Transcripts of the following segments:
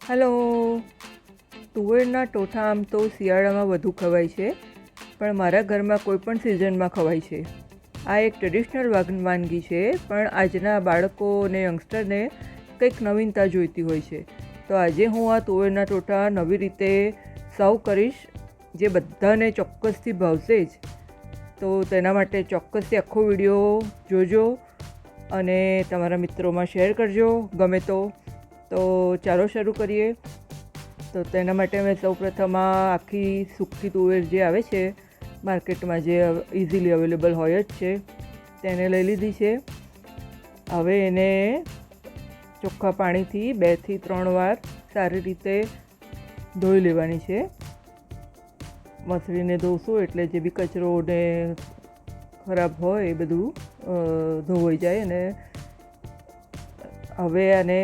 Hello. તુવેરના ટોઠા આમ તો શિયાળામાં વધુ ખવાય છે, પણ મારા ઘરમાં કોઈ પણ સિઝનમાં ખવાય છે. આ એક ટ્રેડિશનલ વાનગી છે, પણ આજના બાળકો અને યંગસ્ટરને કંઈક નવીનતા જોઈતી હોય છે. તો આજે હું આ તુવેરના ટોઠા નવી રીતે સર્વ કરીશ, જે બધાને ચોક્કસથી ભાવશે જ. તો તેના માટે ચોક્કસથી આખો વિડીયો જોજો અને તમારા મિત્રોમાં શેર કરજો ગમે તો ચાલો શરૂ કરીએ. તો તેના માટે મેં સૌપ્રથમ આ આખી સૂકી તુવેર જે આવે છે માર્કેટમાં, જે ઇઝીલી અવેલેબલ હોય જ છે, તેને લઈ લીધી છે. હવે એને ચોખ્ખા પાણીથી 2 થી 3 વાર સારી રીતે ધોઈ લેવાની છે. મસળીને ધોશું એટલે જે બી કચરો ને ખરાબ હોય એ બધું ધોવાઈ જાય. અને હવે આને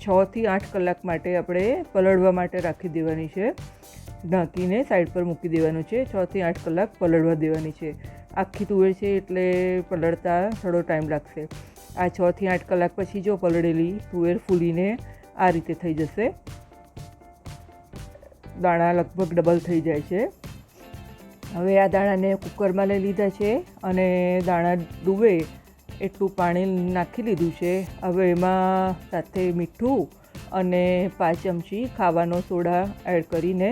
6 થી 8 કલાક માટે આપણે પલળવા માટે રાખી દેવાની છે. ઢાંકીને સાઈડ પર મૂકી દેવાનું છે. 6 થી 8 કલાક પલળવા દેવાની છે. આખી તુવેર છે એટલે પલળતા થોડો ટાઈમ લાગશે. આ 6 થી 8 કલાક પછી જો પલળેલી તુવેર ફૂલીને આ રીતે થઈ જશે. દાણા લગભગ ડબલ થઈ જાય છે. હવે આ દાણાને કુકરમાં લઈ લીધા છે અને દાણા ડૂબે એટલું પાણી નાખી લીધું છે. હવે એમાં સાથે મીઠું અને 5 ચમચી ખાવાનો સોડા એડ કરીને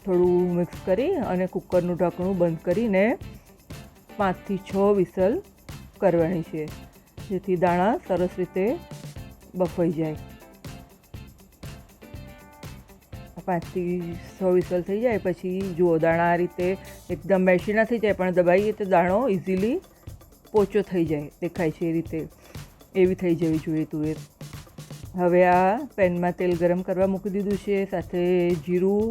થોડું મિક્સ કરી અને કુકરનું ઢાંકણું બંધ કરીને 5 થી 6 વિસલ કરવાની છે, જેથી દાણા સરસ રીતે બફાઈ જાય. 5 થી 6 વિસલ થઈ જાય પછી જુઓ, દાણા આ રીતે એકદમ મેશી ના થઈ જાય, પણ દબાઈએ તો દાણો ઇઝીલી પોચો થઈ જાય, દેખાય છે એ રીતે. એવી થઈ જવી જોઈએ તુવેર. હવે આ પેનમાં તેલ ગરમ કરવા મૂકી દીધું છે. સાથે જીરુંનો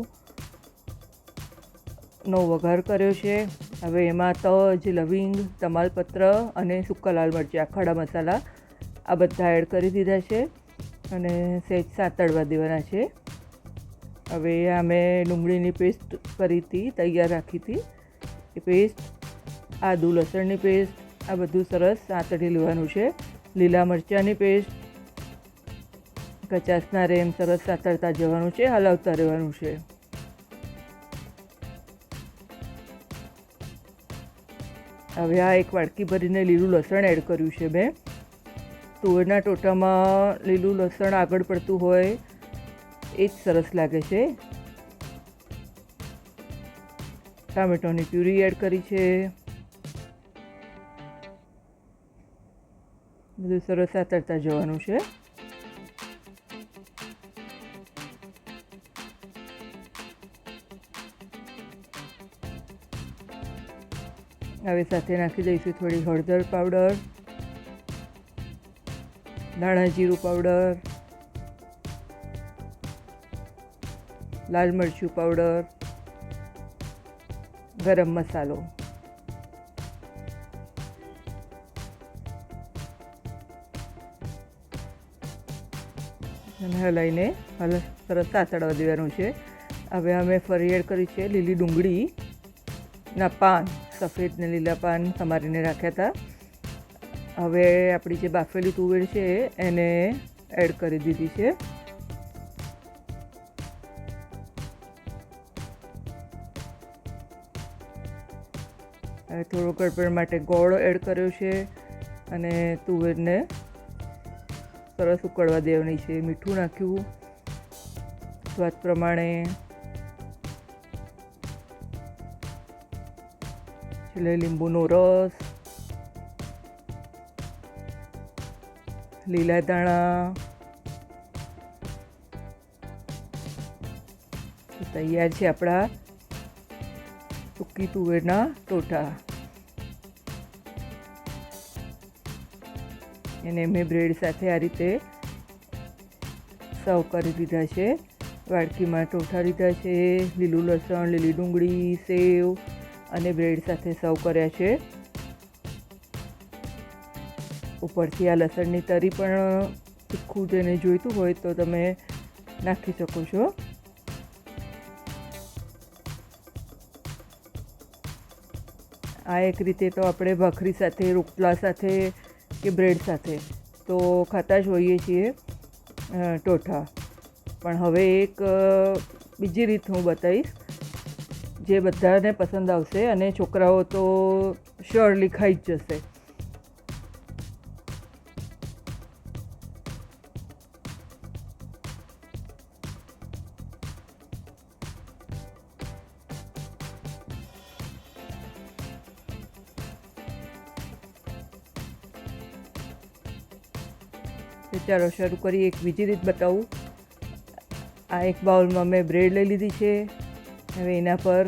વઘાર કર્યો છે. હવે એમાં તજ, લવિંગ, તમાલપત્ર અને સૂકા લાલ મરચાં, ખડા મસાલા આ બધા એડ કરી દીધા છે અને સહેજ સાતળવા દેવાના છે. હવે આ મેં ડુંગળીની પેસ્ટ કરી હતી, તૈયાર રાખી હતી, એ પેસ્ટ, આદુ લસણની પેસ્ટ, આ બધું સરસ સાતળી લેવાનું છે. લીલા મરચાંની પેસ્ટ, કચાસના રહે એમ સરસ સાતળતા જવાનું છે, હલાવતા રહેવાનું છે. હવે આ એક વાડકી ભરીને લીલું લસણ એડ કર્યું છે મેં. તુવેરના ટોટામાં લીલું લસણ આગળ પડતું હોય એ જ સરસ લાગે છે. ટામેટોની પ્યુરી એડ કરી છે. બધું સરસ સાતળતા જવાનું છે. હવે સાથે નાખી દઈશું થોડી હળદર પાવડર, ધાણા જીરું પાવડર, લાલ મરચું પાવડર, ગરમ મસાલો. અને હલાવીને સરસ સાતળવા દેવાનું છે. હવે અમે ફરી એડ કરી છે લીલી ડુંગળીના પાન, સફેદ ને લીલા પાન સમારીને રાખ્યા હતા. હવે આપણી જે બાફેલી તુવેર છે એને એડ કરી દીધી છે. હવે થોડો ગળપણ માટે ગોળ એડ કર્યો છે અને તુવેરને સરસ ઉકળવા દેવાની છે. મીઠું નાખ્યું સ્વાદ પ્રમાણે. છેલ્લે લીંબુનો રસ, લીલા ધાણા. તૈયાર છે આપણા સૂકી તુવેરના ટોઠા. એને મેં બ્રેડ સાથે આ રીતે સર્વ કરી દીધા છે. વાડકીમાં ટોઠા લીધા છે, લીલું લસણ, લીલી ડુંગળી, સેવ અને બ્રેડ સાથે સર્વ કર્યા છે. ઉપરથી આ લસણની તરી પણ તીખું જેને જોઈતું હોય તો તમે નાખી શકો છો. આ એક રીતે તો આપણે ભાખરી સાથે, રોટલા સાથે કે બ્રેડ સાથે તો ખાતા જ હોઈએ છીએ ટોઠા. પણ હવે એક બીજી રીત હું બતાવીશ જે બધાને પસંદ આવશે અને છોકરાઓ તો શ્યોરલી ખાઈ જ જશે. તો ચાલો શરૂ કરી. એક બીજી રીત બતાવું. આ એક બાઉલમાં મેં બ્રેડ લઈ લીધી છે. હવે એના પર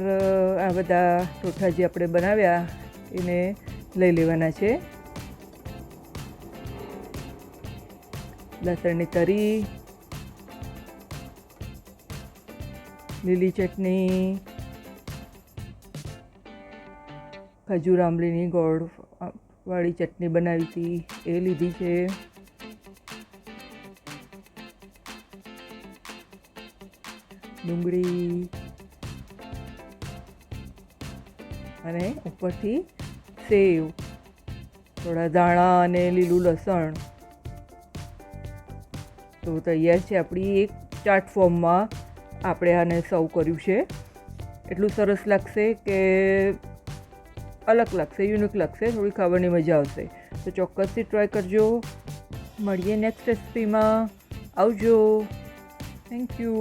આ બધા ટોઠા જે આપણે બનાવ્યા એને લઈ લેવાના છે. લસણની તરી, લીલી ચટણી, ખજૂર આંબલીની ગોળ વાળી ચટણી બનાવી હતી એ લીધી છે. ડુંગળી અને ઉપરથી સેવ, થોડા ધાણા અને લીલું લસણ. તો તૈયાર છે આપણી એક ચાટ ફોર્મમાં આપણે આને સર્વ કર્યું છે. એટલું સરસ લાગશે કે અલગ લાગશે, યુનિક લાગશે, થોડી ખાવાની મજા આવશે. તો ચોક્કસથી ટ્રાય કરજો. મળીએ નેક્સ્ટ રેસિપીમાં. આવજો. Thank you.